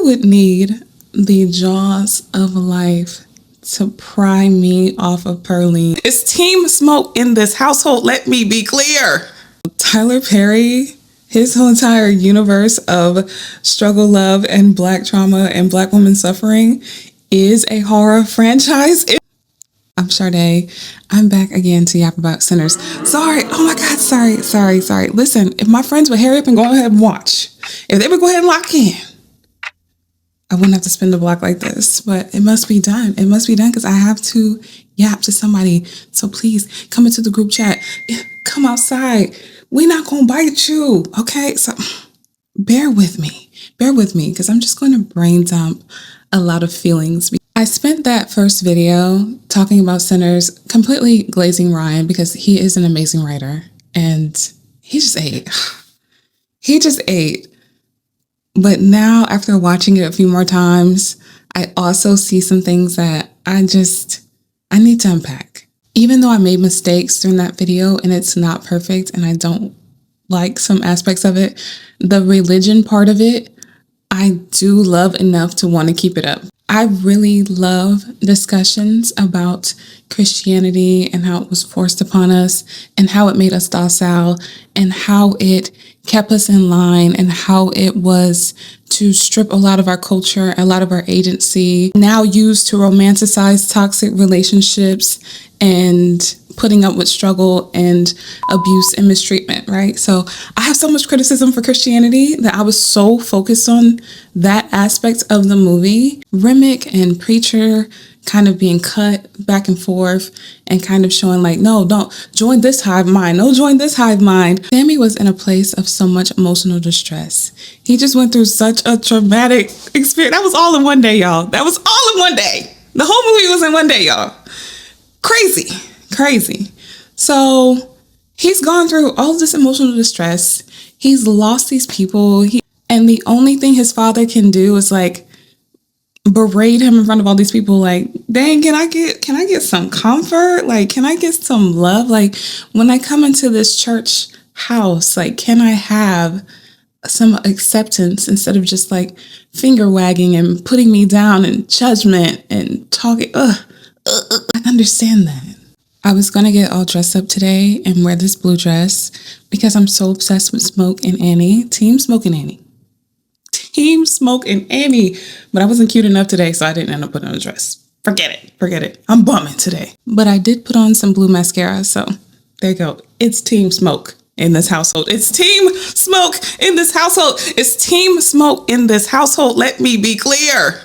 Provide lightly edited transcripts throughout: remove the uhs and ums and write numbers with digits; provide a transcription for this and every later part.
would need the jaws of life to pry me off of Pearline. It's Team Smoke in this household, let me be clear. Tyler Perry, his whole entire universe of struggle, love, and Black trauma and Black women suffering is a horror franchise. I'm Sade. I'm back again to yap about Sinners. Sorry. Oh my God. Sorry. Listen, if my friends would hurry up and go ahead and watch, if they would go ahead and lock in, I wouldn't have to spin the block like this, but it must be done. It must be done because I have to yap to somebody. So please come into the group chat. Come outside. We're not going to bite you. Okay. So bear with me because I'm just going to brain dump a lot of feelings. I spent that first video talking about Sinners completely glazing Ryan because he is an amazing writer and he just ate. He just ate. But now after watching it a few more times, I also see some things that I need to unpack. Even though I made mistakes during that video and it's not perfect and I don't like some aspects of it, the religion part of it, I do love enough to want to keep it up. I really love discussions about Christianity and how it was forced upon us and how it made us docile and how it kept us in line and how it was to strip a lot of our culture, a lot of our agency, now used to romanticize toxic relationships and putting up with struggle and abuse and mistreatment, right? So I have so much criticism for Christianity that I was so focused on that aspect of the movie. Remick and Preacher kind of being cut back and forth and kind of showing like, no, don't join this hive mind. No, join this hive mind. Sammy was in a place of so much emotional distress. He just went through such a traumatic experience. That was all in one day, y'all. That was all in one day. The whole movie was in one day, y'all. Crazy. So he's gone through all this emotional distress. He's lost these people. And the only thing his father can do is like berate him in front of all these people. Like, dang, can I get some comfort? Like, can I get some love? Like, when I come into this church house, like, can I have some acceptance instead of just like finger wagging and putting me down and judgment and talking? I understand that. I was going to get all dressed up today and wear this blue dress because I'm so obsessed with Smoke and Annie. Team Smoke and Annie. But I wasn't cute enough today, so I didn't end up putting on a dress. Forget it. I'm bumming today. But I did put on some blue mascara, so there you go. It's Team Smoke in this household. It's Team Smoke in this household. It's Team Smoke in this household. Let me be clear.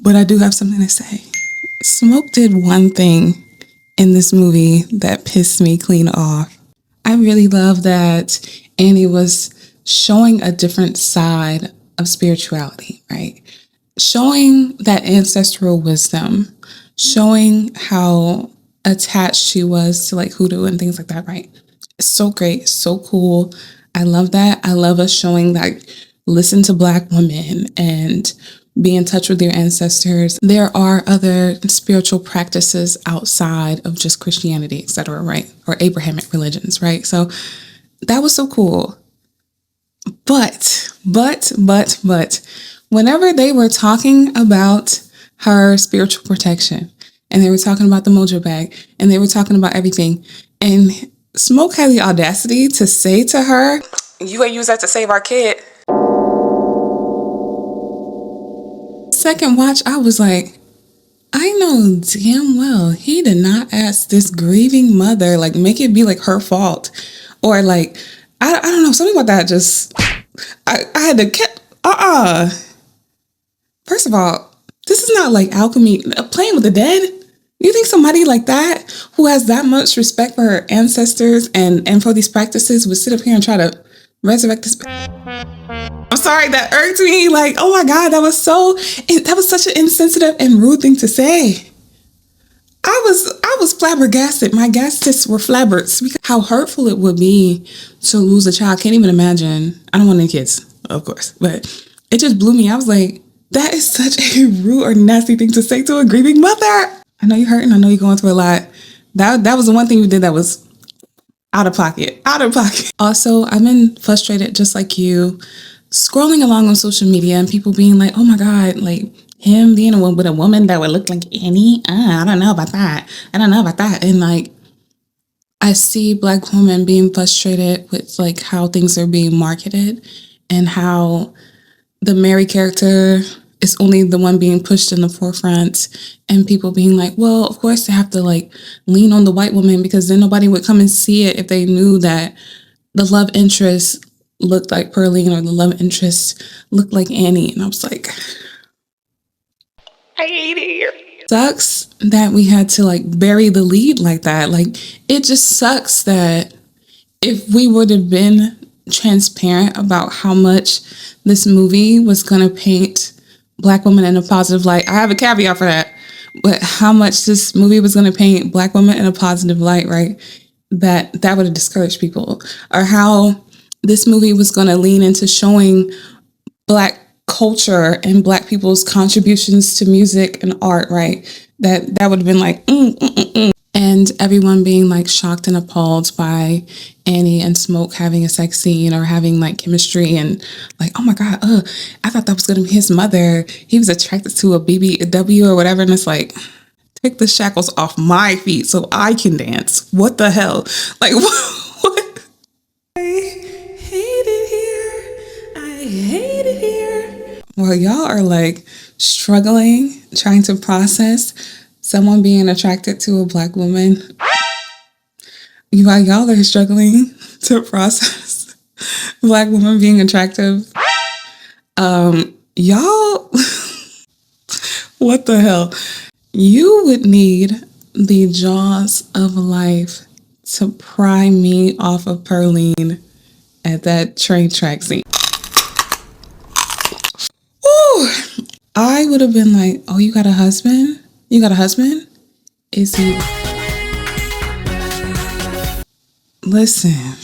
But I do have something to say. Smoke did one thing in this movie that pissed me clean off. I really love that Annie was showing a different side of spirituality, right? Showing that ancestral wisdom, showing how attached she was to like hoodoo and things like that, right? It's so great, so cool. I love that. I love us showing like, listen to Black women and be in touch with your ancestors. There are other spiritual practices outside of just Christianity, etc., right? Or Abrahamic religions, right? So that was so cool. But, whenever they were talking about her spiritual protection and they were talking about the mojo bag and they were talking about everything, and Smoke had the audacity to say to her, "You ain't use that to save our kid." Second watch, I was like, I know damn well he did not ask this grieving mother, like, make it be like her fault. Or like, I don't know, something about that just, I had to get, First of all, this is not like alchemy, playing with the dead. You think somebody like that, who has that much respect for her ancestors and for these practices, would sit up here and try to resurrect this? I'm sorry, that irked me. Like, oh my God, that was such an insensitive and rude thing to say. I was flabbergasted. My gastrics were flabberts because how hurtful it would be to lose a child. I can't even imagine. I don't want any kids, of course, but it just blew me. I was like, that is such a rude or nasty thing to say to a grieving mother. I know you're hurting. I know you're going through a lot. That was the one thing you did that was out of pocket. Also, I've been frustrated just like you scrolling along on social media and people being like, oh my God, like him being with a woman that would look like Annie. I don't know about that. I don't know about that. And like, I see Black women being frustrated with like how things are being marketed and how the Mary character is only the one being pushed in the forefront, and people being like, well, of course they have to like lean on the white woman because then nobody would come and see it if they knew that the love interest looked like Pearline or the love interest looked like Annie. And I was like, I hate it here. Sucks that we had to like bury the lead like that. Like, it just sucks that if we would have been transparent about how much this movie was going to paint Black women in a positive light. I have a caveat for that, but how much this movie was going to paint Black women in a positive light, right? That would have discouraged people. Or how this movie was going to lean into showing Black culture and Black people's contributions to music and art, right? That would have been like, And everyone being like shocked and appalled by Annie and Smoke having a sex scene or having like chemistry and like, oh my God, I thought that was going to be his mother. He was attracted to a BBW or whatever. And it's like, take the shackles off my feet so I can dance. What the hell? Like, what? I hate it here. I hate it here. Well, y'all are like struggling, trying to process someone being attracted to a Black woman. While y'all are struggling to process Black women being attractive, y'all, what the hell? You would need the jaws of life to pry me off of Pearline at that train track scene. Ooh, I would have been like, oh, you got a husband? You got a husband? Is he? Listen,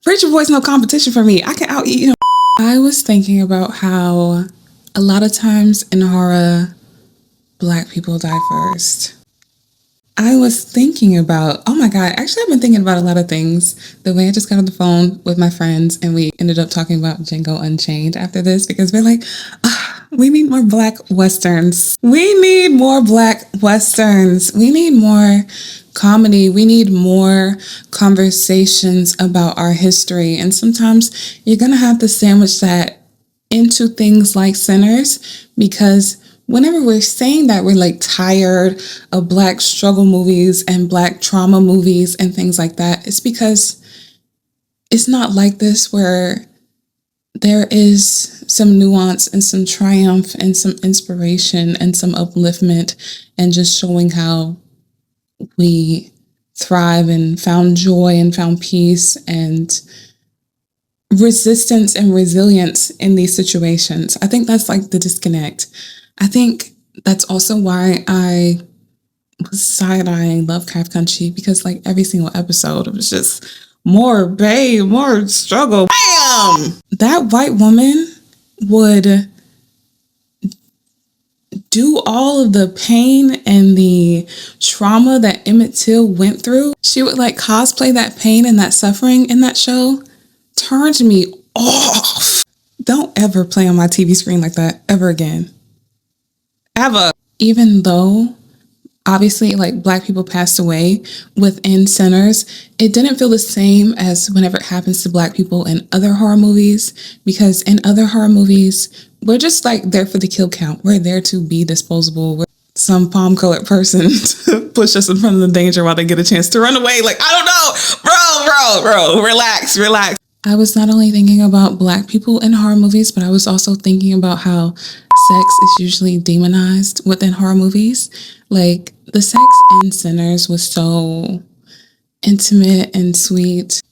Preacher Boy's no competition for me. I can out eat him. I was thinking about how a lot of times in horror, Black people die first. I was thinking about, oh my God, actually I've been thinking about a lot of things. The way I just got on the phone with my friends and we ended up talking about Django Unchained after this because we're like, we need more Black Westerns. We need more Black Westerns. We need more comedy. We need more conversations about our history. And sometimes you're going to have to sandwich that into things like Sinners, because whenever we're saying that we're like tired of Black struggle movies and Black trauma movies and things like that, it's because it's not like this where there is some nuance and some triumph and some inspiration and some upliftment and just showing how we thrive and found joy and found peace and resistance and resilience in these situations. I think that's like the disconnect. I think that's also why I was side-eyeing Lovecraft Country, because like every single episode it was just more babe, more struggle. Bam! That white woman would do all of the pain and the trauma that Emmett Till went through. She would like cosplay that pain and that suffering in that show. Turned me off. Don't ever play on my TV screen like that ever again. Ever. Even though obviously like Black people passed away within Sinners, it didn't feel the same as whenever it happens to Black people in other horror movies, because in other horror movies, we're just like there for the kill count. We're there to be disposable. We're some palm-colored person to push us in front of the danger while they get a chance to run away. Like, I don't know, bro, relax. I was not only thinking about Black people in horror movies, but I was also thinking about how sex is usually demonized within horror movies. Like, the sex in Sinners was so intimate and sweet.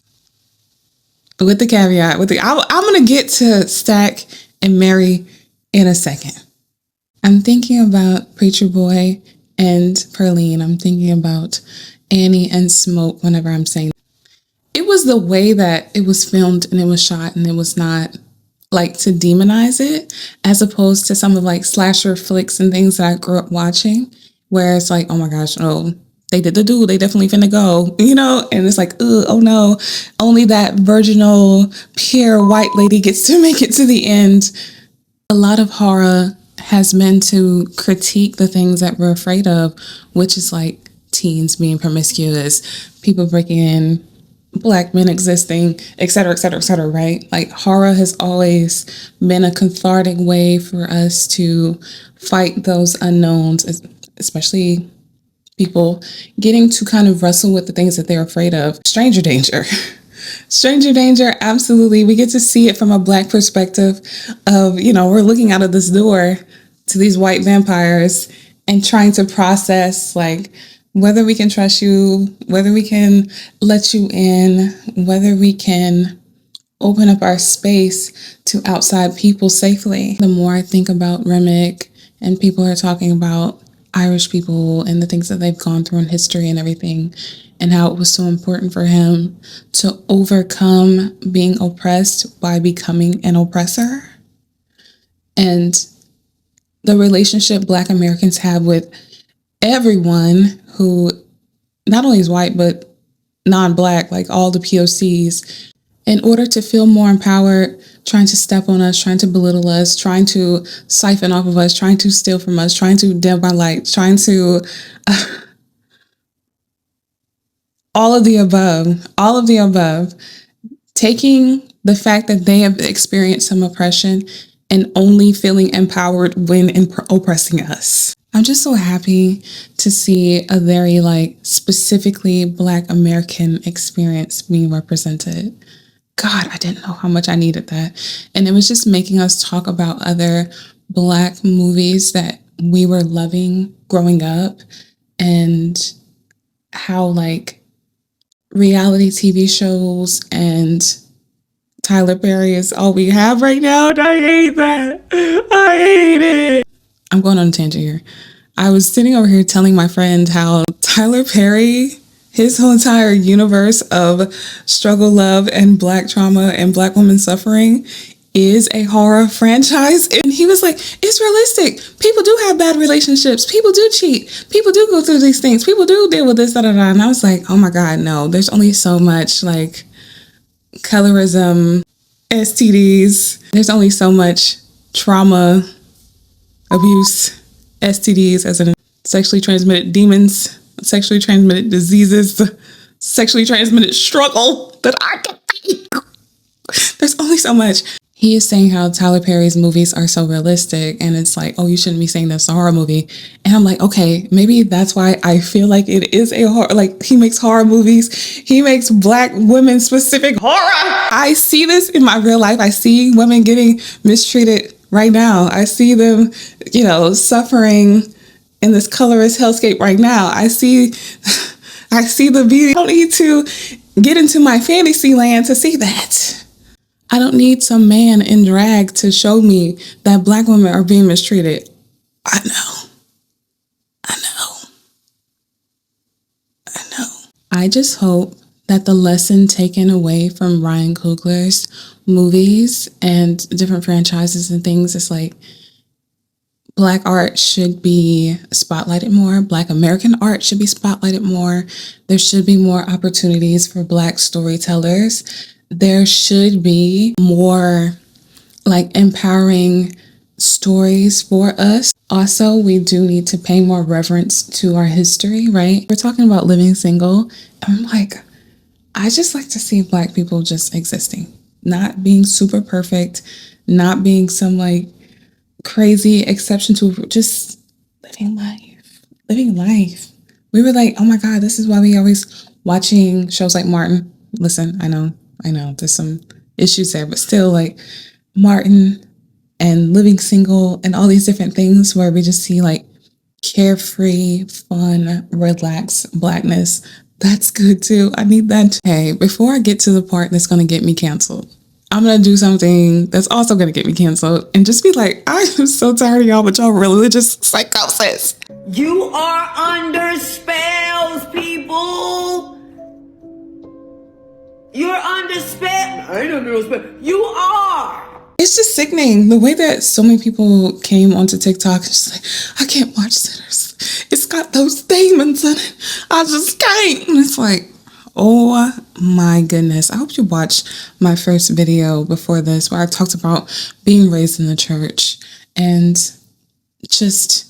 With the caveat, I'm going to get to Stack and Mary in a second. I'm thinking about Preacher Boy and Pearline. I'm thinking about Annie and Smoke whenever I'm saying it was the way that it was filmed and it was shot, and it was not like to demonize it, as opposed to some of like slasher flicks and things that I grew up watching, where it's like, oh my gosh, no, they did the do, they definitely finna go, you know? And it's like, ugh, oh no, only that virginal, pure white lady gets to make it to the end. A lot of horror has meant to critique the things that we're afraid of, which is like teens being promiscuous, people breaking in, Black men existing, et cetera, right? Like horror has always been a cathartic way for us to fight those unknowns, especially people getting to kind of wrestle with the things that they're afraid of. Stranger danger. Stranger danger, absolutely. We get to see it from a Black perspective of, you know, we're looking out of this door to these white vampires and trying to process like whether we can trust you, whether we can let you in, whether we can open up our space to outside people safely. The more I think about Remick and people are talking about Irish people and the things that they've gone through in history and everything, and how it was so important for him to overcome being oppressed by becoming an oppressor. And the relationship Black Americans have with everyone who not only is white, but non-Black, like all the POCs, in order to feel more empowered, trying to step on us, trying to belittle us, trying to siphon off of us, trying to steal from us, trying to dim our light, trying to all of the above, taking the fact that they have experienced some oppression and only feeling empowered when oppressing us. I'm just so happy to see a very like specifically Black American experience being represented. God, I didn't know how much I needed that. And it was just making us talk about other Black movies that we were loving growing up and how like reality TV shows and Tyler Perry is all we have right now. And I hate that. I hate it. I'm going on a tangent here. I was sitting over here telling my friend how Tyler Perry, his whole entire universe of struggle, love, and Black trauma and Black women suffering is a horror franchise. And he was like, it's realistic. People do have bad relationships. People do cheat. People do go through these things. People do deal with this, da, da, da. And I was like, oh my God, no, there's only so much like colorism, STDs. There's only so much trauma, abuse, STDs, as in sexually transmitted demons, sexually transmitted diseases, sexually transmitted struggle that I can think. There's only so much. He is saying how Tyler Perry's movies are so realistic, and it's like, oh, you shouldn't be saying that's a horror movie. And I'm like, okay, maybe that's why I feel like it is a horror. Like he makes horror movies. He makes Black women specific horror. I see this in my real life. I see women getting mistreated right now. I see them, you know, suffering in this colorist hellscape right now. I see the beauty. I don't need to get into my fantasy land to see that. I don't need some man in drag to show me that Black women are being mistreated. I know. I just hope that the lesson taken away from Ryan Coogler's movies and different franchises and things is like, Black art should be spotlighted more. Black American art should be spotlighted more. There should be more opportunities for Black storytellers. There should be more like empowering stories for us. Also, we do need to pay more reverence to our history, right? We're talking about living single. I'm like, I just like to see Black people just existing, not being super perfect, not being some like crazy exception to just living life. We were like, oh my God, this is why we always watching shows like Martin. Listen, I know there's some issues there, but still like Martin and living single and all these different things where we just see like carefree, fun, relaxed Blackness. That's good too. I need that. Hey, before I get to the part that's going to get me canceled, I'm going to do something that's also going to get me canceled and just be like, I am so tired of y'all with y'all religious psychosis. You are under spells, people. You're under spell. I ain't under no spell. You are. It's just sickening the way that so many people came onto TikTok. It's just like, I can't watch Sinners. It's got those demons in it. I just can't. And it's like, oh my goodness. I hope you watched my first video before this where I talked about being raised in the church and just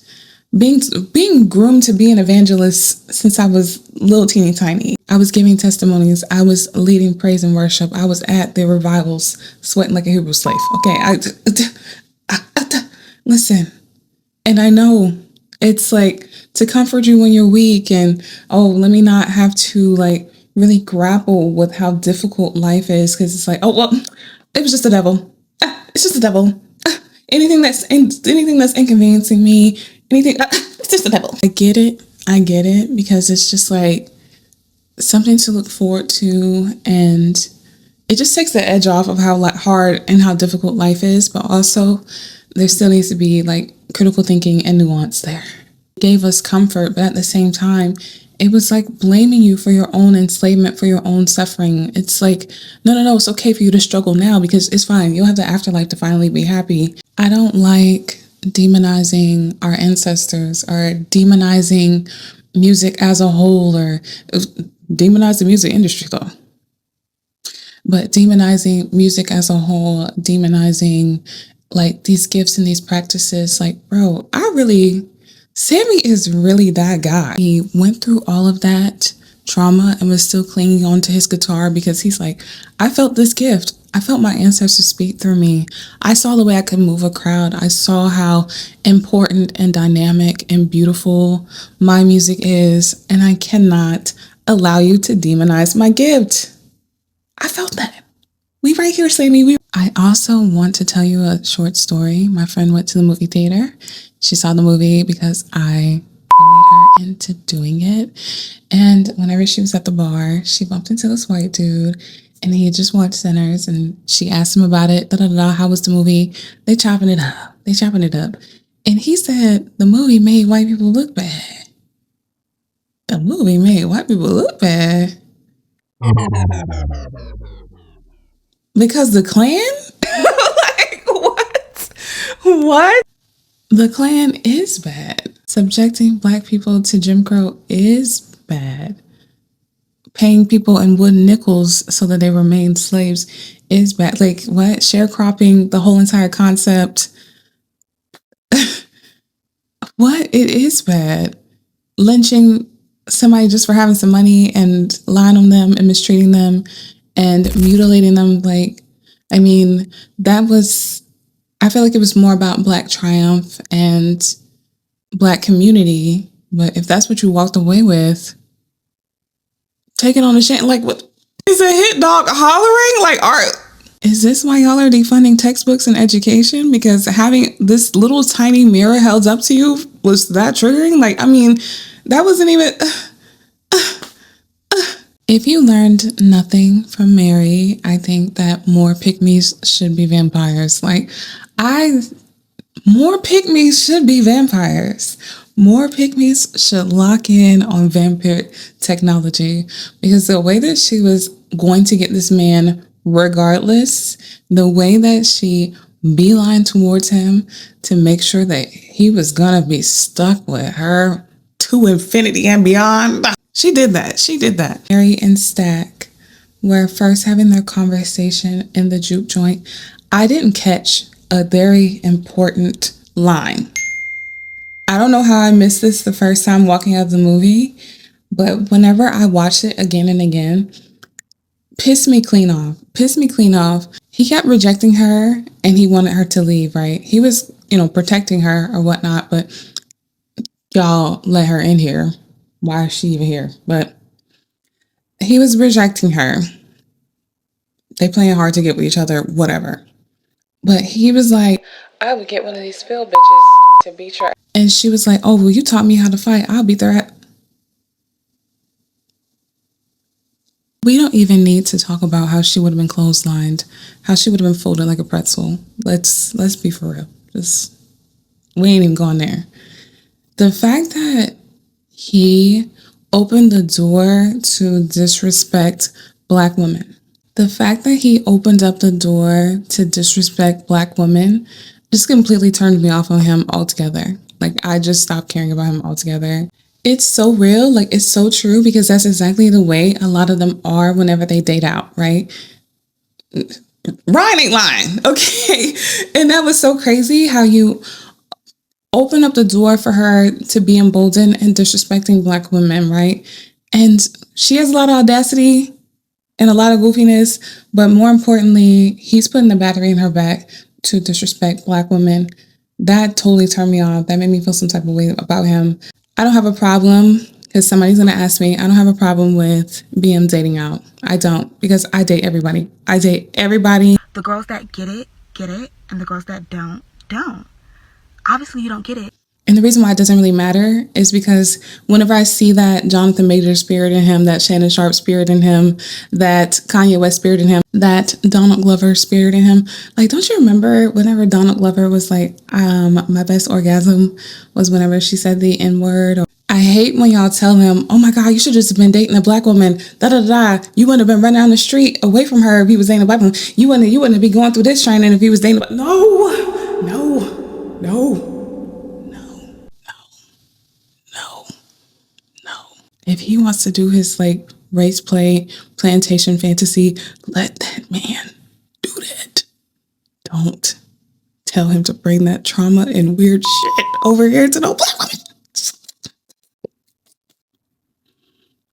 being groomed to be an evangelist since I was little teeny tiny. I was giving testimonies. I was leading praise and worship. I was at the revivals, sweating like a Hebrew slave. Okay, listen. And I know it's like to comfort you when you're weak and, oh, let me not have to like really grapple with how difficult life is, because it's like, oh, well, it was just the devil. It's just the devil. Anything that's inconveniencing me, it's just the devil. I get it, because it's just like something to look forward to, and it just takes the edge off of how hard and how difficult life is, but also there still needs to be like critical thinking and nuance there. It gave us comfort, but at the same time, it was like blaming you for your own enslavement, for your own suffering. It's like, no, it's okay for you to struggle now because it's fine. You'll have the afterlife to finally be happy. I don't like demonizing our ancestors or demonizing music as a whole, or demonize the music industry though. But demonizing music as a whole, demonizing like these gifts and these practices, like, bro, Sammy is really that guy. He went through all of that trauma and was still clinging on to his guitar because he's like, I felt this gift. I felt my ancestors speak through me. I saw the way I could move a crowd. I saw how important and dynamic and beautiful my music is, and I cannot allow you to demonize my gift. I felt that. We right here, Sammy. I also want to tell you a short story. My friend went to the movie theater. She saw the movie because I bullied her into doing it. And whenever she was at the bar, she bumped into this white dude, and he had just watched Sinners, and she asked him about it. How was the movie? They chopping it up. And he said, the movie made white people look bad. The movie made white people look bad. Because the Klan? Like, what? The Klan is bad. Subjecting Black people to Jim Crow is bad. Paying people in wooden nickels so that they remain slaves is bad. Like, what? Sharecropping, the whole entire concept. What? It is bad. Lynching somebody just for having some money and lying on them and mistreating them and mutilating them. Like, I mean, I feel like it was more about Black triumph and Black community. But if that's what you walked away with, taking on the shit, like, what is a hit dog hollering? Like, is this why y'all are defunding textbooks and education? Because having this little tiny mirror held up to you was that triggering? Like, I mean, that wasn't even. If you learned nothing from Mary, I think that more pickmes should be vampires. More pickmes should be vampires. More pickmes should lock in on vampire technology, because the way that she was going to get this man regardless, the way that she beelined towards him to make sure that he was gonna be stuck with her to infinity and beyond. She did that. Mary and Stack were first having their conversation in the juke joint. I didn't catch a very important line. I don't know how I missed this the first time walking out of the movie, but whenever I watched it again and again, pissed me clean off. He kept rejecting her and he wanted her to leave, right? He was, protecting her or whatnot, but y'all let her in here. Why is she even here? But he was rejecting her. They playing hard to get with each other, whatever. But he was like, I would get one of these field bitches to beat her. And she was like, oh, well, you taught me how to fight. I'll beat their ass. We don't even need to talk about how she would have been clotheslined, how she would have been folded like a pretzel. Let's be for real. We ain't even going there. The fact that he opened the door to disrespect Black women, The fact that he opened up the door to disrespect Black women just completely turned me off on him altogether. Like, I just stopped caring about him altogether. It's so real, like, it's so true, because that's exactly the way a lot of them are whenever they date out, right? Ryan ain't lying, okay? And that was so crazy how you open up the door for her to be emboldened and disrespecting Black women, right? And she has a lot of audacity and a lot of goofiness, but more importantly, he's putting the battery in her back to disrespect Black women. That totally turned me off. That made me feel some type of way about him. I don't have a problem, because somebody's going to ask me, I don't have a problem with BM dating out. I don't, because I date everybody. I date everybody. The girls that get it, and the girls that don't. Obviously, you don't get it. And the reason why it doesn't really matter is because whenever I see that Jonathan Major spirit in him, that Shannon Sharp spirit in him, that Kanye West spirit in him, that Donald Glover spirit in him, like, don't you remember whenever Donald Glover was like, my best orgasm was whenever she said the N-word? Or, I hate when y'all tell him, oh my God, you should just have been dating a Black woman, da-da-da-da. You wouldn't have been running down the street away from her if he was dating a Black woman. You wouldn't be going through this training if he was dating a... No. If he wants to do his like race play, plantation fantasy, let that man do that. Don't tell him to bring that trauma and weird shit over here to no Black women.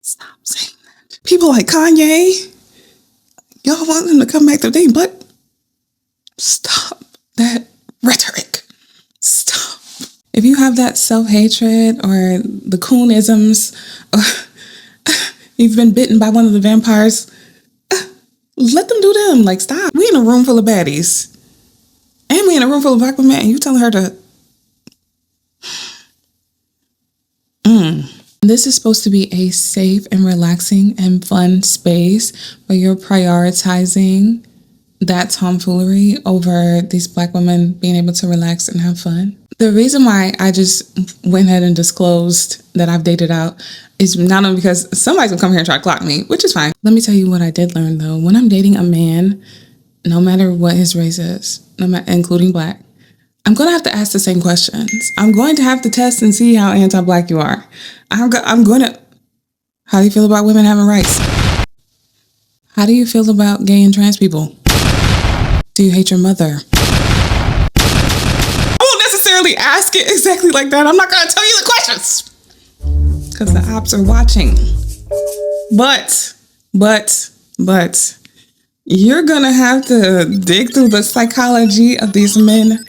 Stop saying that. People like Kanye, y'all want him to come back to dating, but stop that rhetoric. Stop. If you have that self-hatred or the coonisms, or you've been bitten by one of the vampires, let them do them. Like, stop. We in a room full of baddies. And we in a room full of Black women, and you telling her to... This is supposed to be a safe and relaxing and fun space where you're prioritizing that tomfoolery over these Black women being able to relax and have fun. The reason why I just went ahead and disclosed that I've dated out is not only because somebody's gonna come here and try to clock me, which is fine. Let me tell you what I did learn though. When I'm dating a man, no matter what his race is, including Black, I'm gonna have to ask the same questions. I'm going to have to test and see how anti-Black you are. I'm gonna, how do you feel about women having rights? How do you feel about gay and trans people? Do you hate your mother? Ask it exactly like that. I'm not gonna tell you the questions because the ops are watching. But you're gonna have to dig through the psychology of these men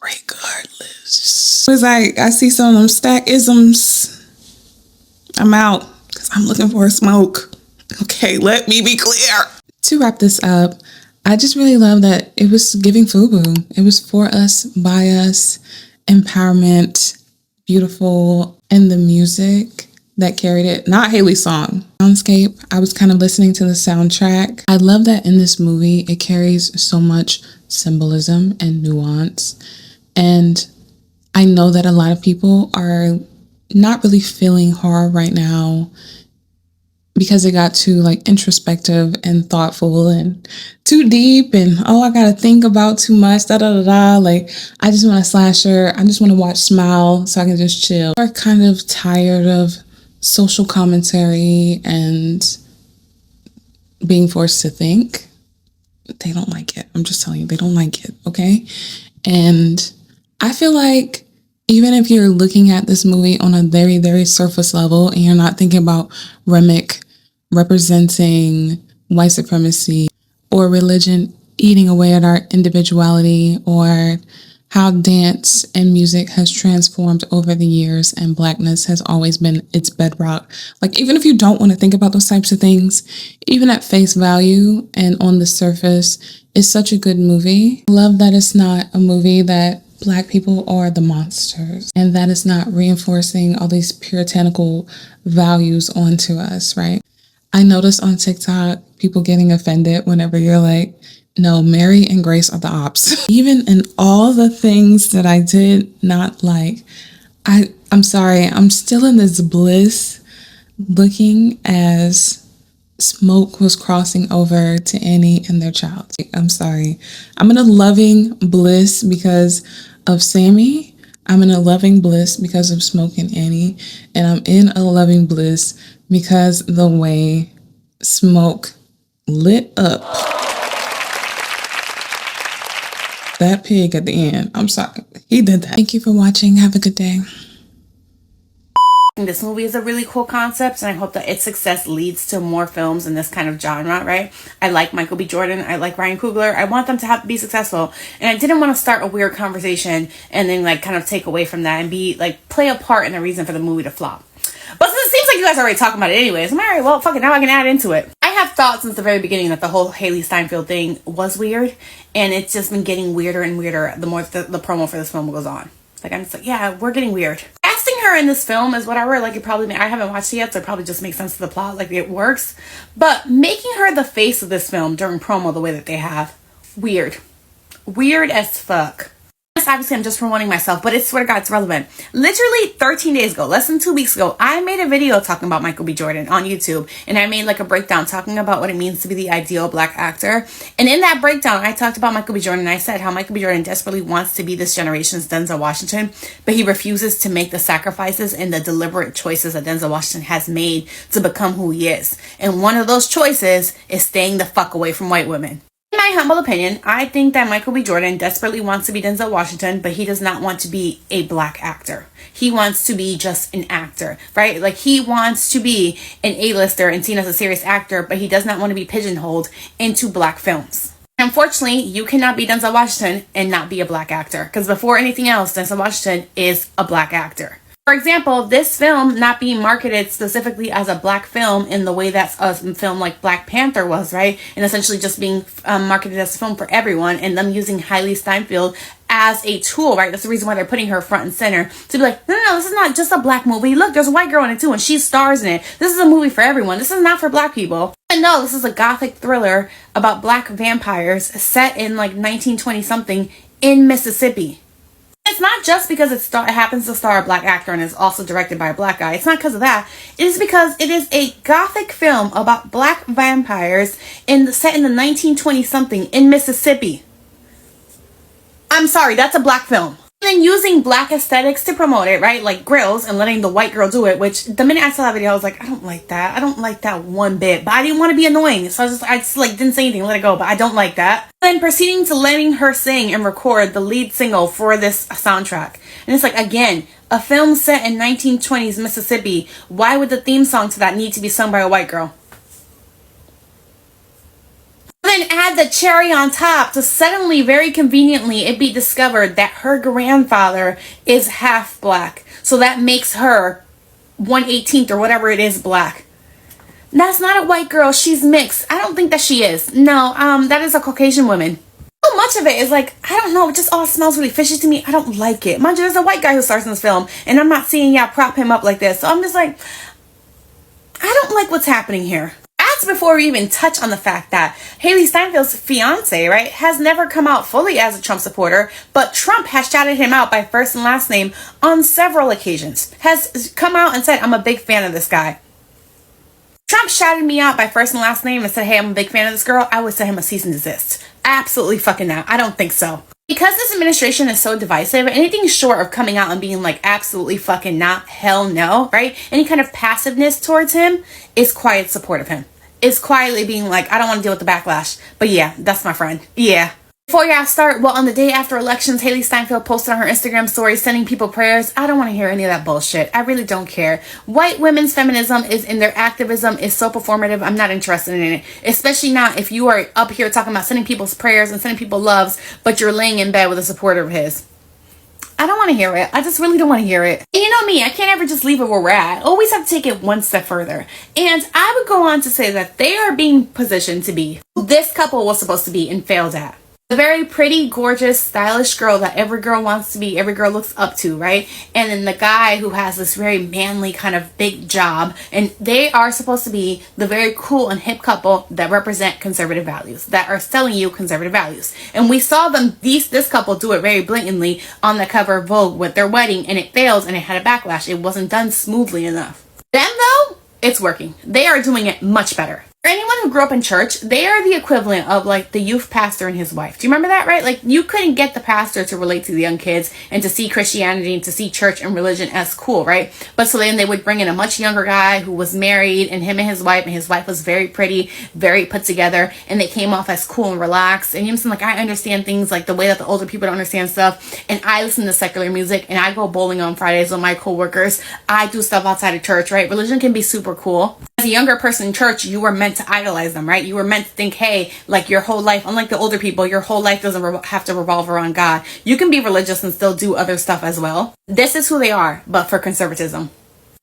regardless. As I see some of them stack isms, I'm out because I'm looking for a smoke. Okay, let me be clear. To wrap this up, I just really love that it was giving FUBU. It was for us, by us, empowerment, beautiful, and the music that carried it. Not Haley's song. Soundscape, I was kind of listening to the soundtrack. I love that in this movie, it carries so much symbolism and nuance. And I know that a lot of people are not really feeling horror right now because it got too like introspective and thoughtful and too deep and I gotta think about too much, like I just want a slasher, I just want to watch Smile so I can just chill. We're kind of tired of social commentary and being forced to think. They don't like it. I'm just telling you, they don't like it, okay? And I feel like even if you're looking at this movie on a very, very surface level and you're not thinking about Remick representing white supremacy or religion eating away at our individuality, or how dance and music has transformed over the years and Blackness has always been its bedrock. Like, even if you don't want to think about those types of things, even at face value and on the surface, it's such a good movie. I love that it's not a movie that Black people are the monsters and that it's not reinforcing all these puritanical values onto us, right? I notice on TikTok people getting offended whenever you're like, no, Mary and Grace are the ops. Even in all the things that I did not like, I'm sorry, I'm still in this bliss looking as Smoke was crossing over to Annie and their child. I'm sorry. I'm in a loving bliss because of Sammy. I'm in a loving bliss because of Smoke and Annie. And I'm in a loving bliss because the way Smoke lit up that pig at the end. I'm sorry. He did that. Thank you for watching. Have a good day. This movie is a really cool concept, and I hope that its success leads to more films in this kind of genre, right? I like Michael B. Jordan. I like Ryan Coogler. I want them to be successful, and I didn't want to start a weird conversation and then like kind of take away from that and be like play a part in the reason for the movie to flop. But since it seems like you guys are already talking about it anyways, I'm alright, well, fuck it, now I can add into it. I have thought since the very beginning that the whole Haley Steinfeld thing was weird, and it's just been getting weirder and weirder the more the promo for this film goes on. Like, I'm just like, yeah, we're getting weird. Casting her in this film is whatever, like, it probably, I haven't watched it yet, so it probably just makes sense to the plot, like, it works. But making her the face of this film during promo the way that they have, weird. Weird as fuck. Obviously, I'm just promoting myself, but I swear to God, it's relevant. Literally 13 days ago, less than 2 weeks ago, I made a video talking about Michael B. Jordan on YouTube, and I made like a breakdown talking about what it means to be the ideal black actor. And in that breakdown, I talked about Michael B. Jordan, and I said how Michael B. Jordan desperately wants to be this generation's Denzel Washington, but he refuses to make the sacrifices and the deliberate choices that Denzel Washington has made to become who he is. And one of those choices is staying the fuck away from white women. In my humble opinion, I think that Michael B. Jordan desperately wants to be Denzel Washington, but he does not want to be a black actor. He wants to be just an actor, right? Like, he wants to be an A-lister and seen as a serious actor, but he does not want to be pigeonholed into black films. Unfortunately, you cannot be Denzel Washington and not be a black actor, because before anything else, Denzel Washington is a black actor. For example, this film not being marketed specifically as a black film in the way that a film like Black Panther was, right? And essentially just being marketed as a film for everyone, and them using Hailey Steinfeld as a tool, right? That's the reason why they're putting her front and center, to be like, no, this is not just a black movie. Look, there's a white girl in it too, and she stars in it. This is a movie for everyone. This is not for black people. And no, this is a gothic thriller about black vampires set in like 1920 something in Mississippi. It's not just because it happens to star a black actor and is also directed by a black guy. It's not because of that. It is because it is a gothic film about black vampires set in the 1920 something in Mississippi. I'm sorry, that's a black film. And then using black aesthetics to promote it, right? Like grills, and letting the white girl do it, which the minute I saw that video, I was like, I don't like that. I don't like that one bit. But I didn't want to be annoying. So I just like didn't say anything, let it go, but I don't like that. Then proceeding to letting her sing and record the lead single for this soundtrack. And it's like, again, a film set in 1920s Mississippi. Why would the theme song to that need to be sung by a white girl? Then add the cherry on top to suddenly, very conveniently, it be discovered that her grandfather is half black. So that makes her 1/18th or whatever it is black. That's not a white girl. She's mixed. I don't think that she is. No, that is a Caucasian woman. So much of it is like, I don't know, it just all smells really fishy to me. I don't like it. Mind you, there's a white guy who stars in this film, and I'm not seeing y'all prop him up like this. So I'm just like, I don't like what's happening here. Before we even touch on the fact that Hailey Steinfeld's fiance, right, has never come out fully as a Trump supporter, but Trump has shouted him out by first and last name on several occasions. Has come out and said, I'm a big fan of this guy. Trump shouted me out by first and last name and said, hey, I'm a big fan of this girl. I would send him a cease and desist. Absolutely fucking not. I don't think so. Because this administration is so divisive, anything short of coming out and being like, absolutely fucking not, hell no, right? Any kind of passiveness towards him is quiet support of him. Is quietly being like, I don't want to deal with the backlash. But yeah, that's my friend. Yeah. Before y'all start, well, on the day after elections, Hailey Steinfeld posted on her Instagram story sending people prayers. I don't want to hear any of that bullshit. I really don't care. White women's feminism is in their activism is so performative. I'm not interested in it. Especially not if you are up here talking about sending people's prayers and sending people loves, but you're laying in bed with a supporter of his. I don't want to hear it. I just really don't want to hear it. And you know me, I can't ever just leave it where we're at. I always have to take it one step further. And I would go on to say that they are being positioned to be who this couple was supposed to be and failed at. A very pretty, gorgeous, stylish girl that every girl wants to be, every girl looks up to, right? And then the guy who has this very manly kind of big job, and they are supposed to be the very cool and hip couple that represent conservative values, that are selling you conservative values. And we saw them, this couple do it very blatantly on the cover of Vogue with their wedding, and it failed and it had a backlash. It wasn't done smoothly enough. Them though, it's working. They are doing it much better. For anyone who grew up in church, they are the equivalent of like the youth pastor and his wife. Do you remember that, right? Like you couldn't get the pastor to relate to the young kids and to see Christianity and to see church and religion as cool, right? But so then they would bring in a much younger guy who was married, and him and his wife was very pretty, very put together, and they came off as cool and relaxed. And you know what I'm saying? Like, I understand things like the way that the older people don't understand stuff, and I listen to secular music, and I go bowling on Fridays with my coworkers. I do stuff outside of church, right? Religion can be super cool. As a younger person in church, you were meant to idolize them, right? You were meant to think, hey, like your whole life, unlike the older people, your whole life doesn't have to revolve around God. You can be religious and still do other stuff as well. This is who they are, but for conservatism.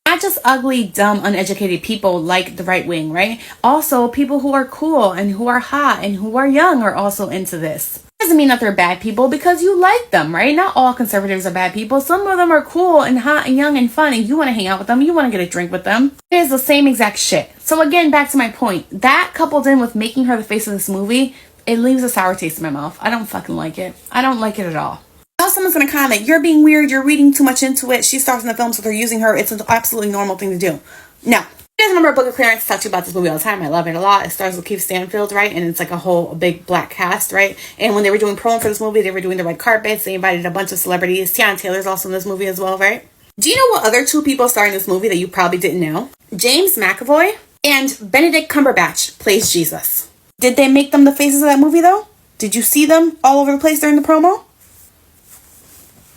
Not just ugly, dumb, uneducated people like the right wing, right? Also, people who are cool and who are hot and who are young are also into this. Doesn't mean that they're bad people because you like them, right? Not all conservatives are bad people. Some of them are cool and hot and young and fun, and you want to hang out with them. You want to get a drink with them. It is the same exact shit. So again, back to my point. That coupled in with making her the face of this movie, it leaves a sour taste in my mouth. I don't fucking like it. I don't like it at all. Now someone's going to comment, you're being weird, you're reading too much into it. She stars in the film, so they're using her. It's an absolutely normal thing to do. No. You guys remember Book of Clarence? I talk to you about this movie all the time. I love it a lot. It stars Lakeith Stanfield, right? And it's like a big black cast, right? And when they were doing promo for this movie, they were doing the red carpets. They invited a bunch of celebrities. Tiana Taylor's also in this movie as well, right? Do you know what other two people star in this movie that you probably didn't know? James McAvoy and Benedict Cumberbatch plays Jesus. Did they make them the faces of that movie, though? Did you see them all over the place during the promo?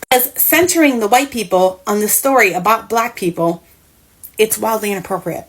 Because centering the white people on the story about black people, it's wildly inappropriate.